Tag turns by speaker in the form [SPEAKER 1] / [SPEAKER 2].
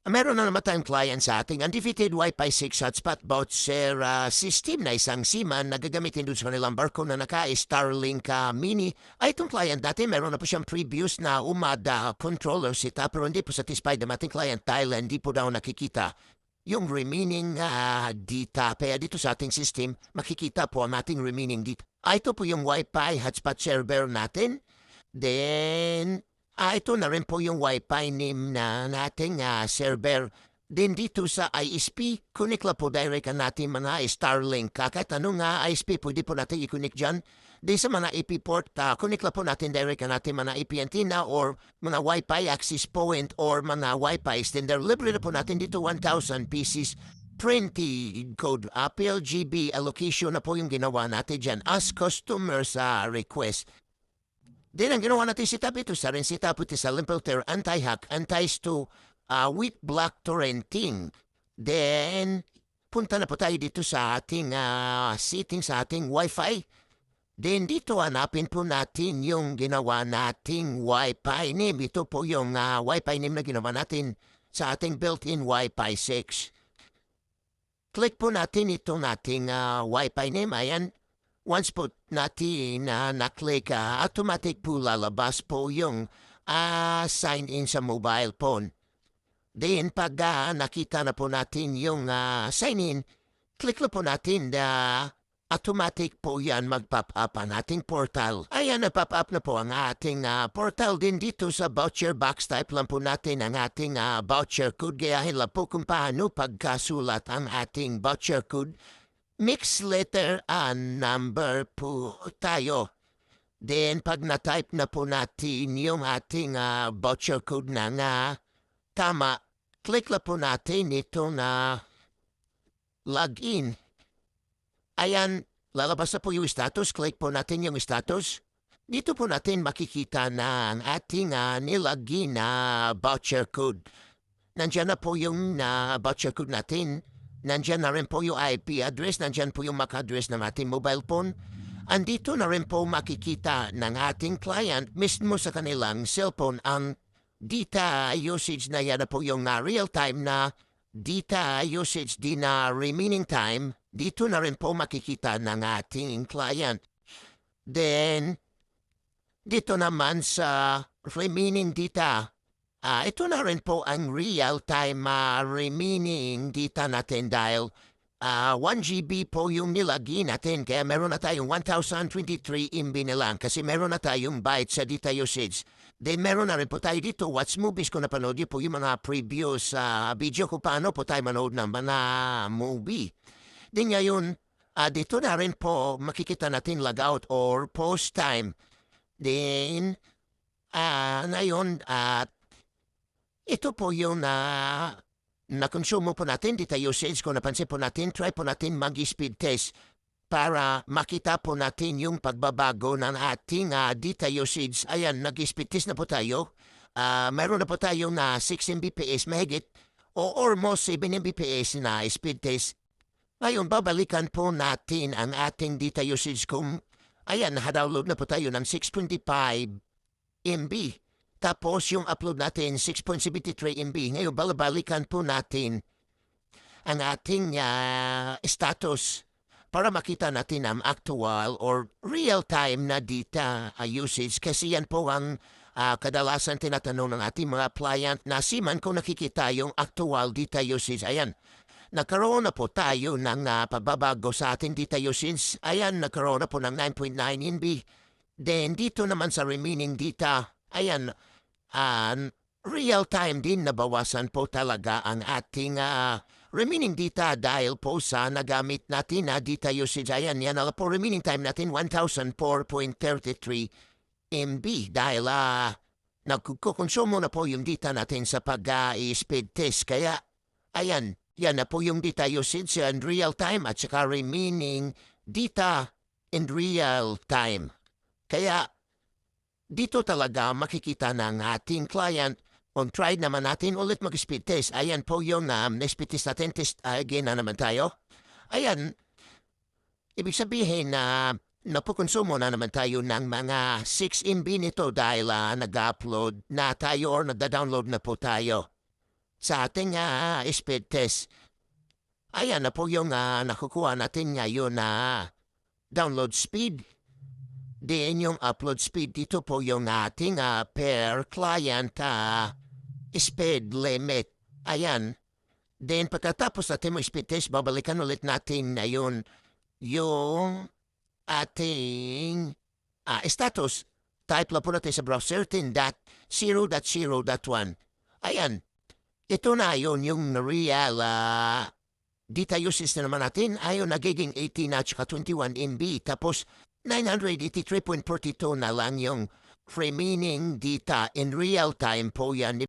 [SPEAKER 1] Meron na naman tayong client sa ating undefeated Wi-Fi 6 hotspot voucher system na isang SIM na gagamitin doon sa kanilang barko na naka-Starlink Mini. Ay itong client natin, meron na po siyang previous na UMAD controller setup pero hindi po satisfied ng ating client dahil hindi po daw nakikita yung remaining data. Kaya dito sa ating system, makikita po ang ating remaining data. Ito po yung Wi-Fi hotspot server natin. Then, ito na rin po yung Wi-Fi name na nating server. Din dito sa ISP, kunik lang po direct natin mga Starlink. Kahit anong ISP, pwede po natin i-connect dyan. Di sa mga IP port, kunik lang po natin direct natin mga IP antenna or mga Wi-Fi access point or mga Wi-Fi extender. Libre na po natin dito 1,000 pieces. Printed code, PLGB allocation na po yung ginawa natin dyan as customer sa request. Then ang ginawa natin setup ito sa rin setup ito sa Limpelter anti-hack, anti-sto with block torrenting. Then punta na po tayo dito sa ating setting sa ating Wi-Fi. Then dito hanapin po natin yung ginawa nating Wi-Fi name. Ito po yung Wi-Fi name na ginawa natin sa ating built-in Wi-Fi 6. Click po natin itong nating Wi-Fi name. Ayan. Once po natin na-click, automatic po lalabas po yung sign in sa mobile phone. Then pag nakita na po natin yung sign in, click lang po natin automatic po yan mag-pop up ang ating portal. Ayan, na-pop up na po ang ating portal din dito sa voucher box. Type lang po natin ang ating voucher code. Gayahin lang po kung paano pagkasulat ang ating voucher code. Mix letter and number po tayo. Then pag na-type na po natin yung ating voucher code na tama, click lang po natin ito na login. Ayan, lalabas na po yung status. Click po natin yung status. Dito po natin makikita na ang ating nilagin na voucher code. Nandiyan na po yung voucher code natin. Nandiyan na rin po yung IP address, nandiyan po yung MAC address ng ating mobile phone. Andito na rin po makikita ng ating client mismo sa kanilang cellphone ang data usage na yan na po yung real-time na data usage din na remaining time. Dito na rin po makikita ng ating client. Then, dito naman sa remaining data, ito na rin po ang real-time remaining data natin dahil 1 GB po yung nilagay natin kaya meron na tayong 1023 MB na lang kasi meron na tayong bytes sa data usage. Then meron na rin po tayo dito watch movies kung napanood po yung mga previous video kung paano po tayo manood ng mga movie. Then ngayon, dito na rin po makikita natin logout or post time. Then, ngayon, ito po yung na-consume po natin, data usage. Kung napansin po natin, try po natin mag-speed test para makita po natin yung pagbabago ng ating data usage. Ayan, nag-speed test na po tayo. Meron na po tayong 6 Mbps mahigit o almost 7 Mbps na speed test. Ngayon, babalikan po natin ang ating data usage kung ayan, nakadownload na po tayo ng 6.5 MB. Tapos yung upload natin, 6.73 MB. Ngayon, balabalikan po natin ang ating status para makita natin ang actual or real-time na data usage. Kasi yan po ang kadalasan tinatanong ng ating mga client na siman kung nakikita yung actual data usage. Ayan, nagkaroon na po tayo ng pagbabago sa ating data usage. Ayan, nagkaroon na po ng 9.9 MB. Then, dito naman sa remaining data, ayan, real-time din nabawasan po talaga ang ating remaining data dahil po sa nagamit natin na data usage. Ayan, yan na po remaining time natin 1004.33 MB dahil nagkukonsumo na po yung data natin sa pag-speed test. Kaya, ayan, yan na po yung data usage in real time at saka remaining data in real time. Kaya, dito talaga makikita ng ating client kung try naman natin ulit mag-speed test. Ayan po yung speed test natin. Test again na naman tayo. Ayan, ibig sabihin na napukonsumo na naman tayo ng mga 6 MB nito dahil nag-upload na tayo or nagda-download na po tayo. sa ating speed test. Ayan na po yung nakukuha natin ngayon na download speed. Then yung upload speed, dito po yung ating per client speed limit. Ayan. Then pagkatapos natin mo speed test, babalikan ulit natin na yun yung ating status. Type lang po natin sa browser 10.0.0.1. Ayan. Ito na yun yung real data usage na naman natin. Ayun, nagiging 18 at saka 21 MB. Tapos 983.42 na lang yung remaining data in real time po yan.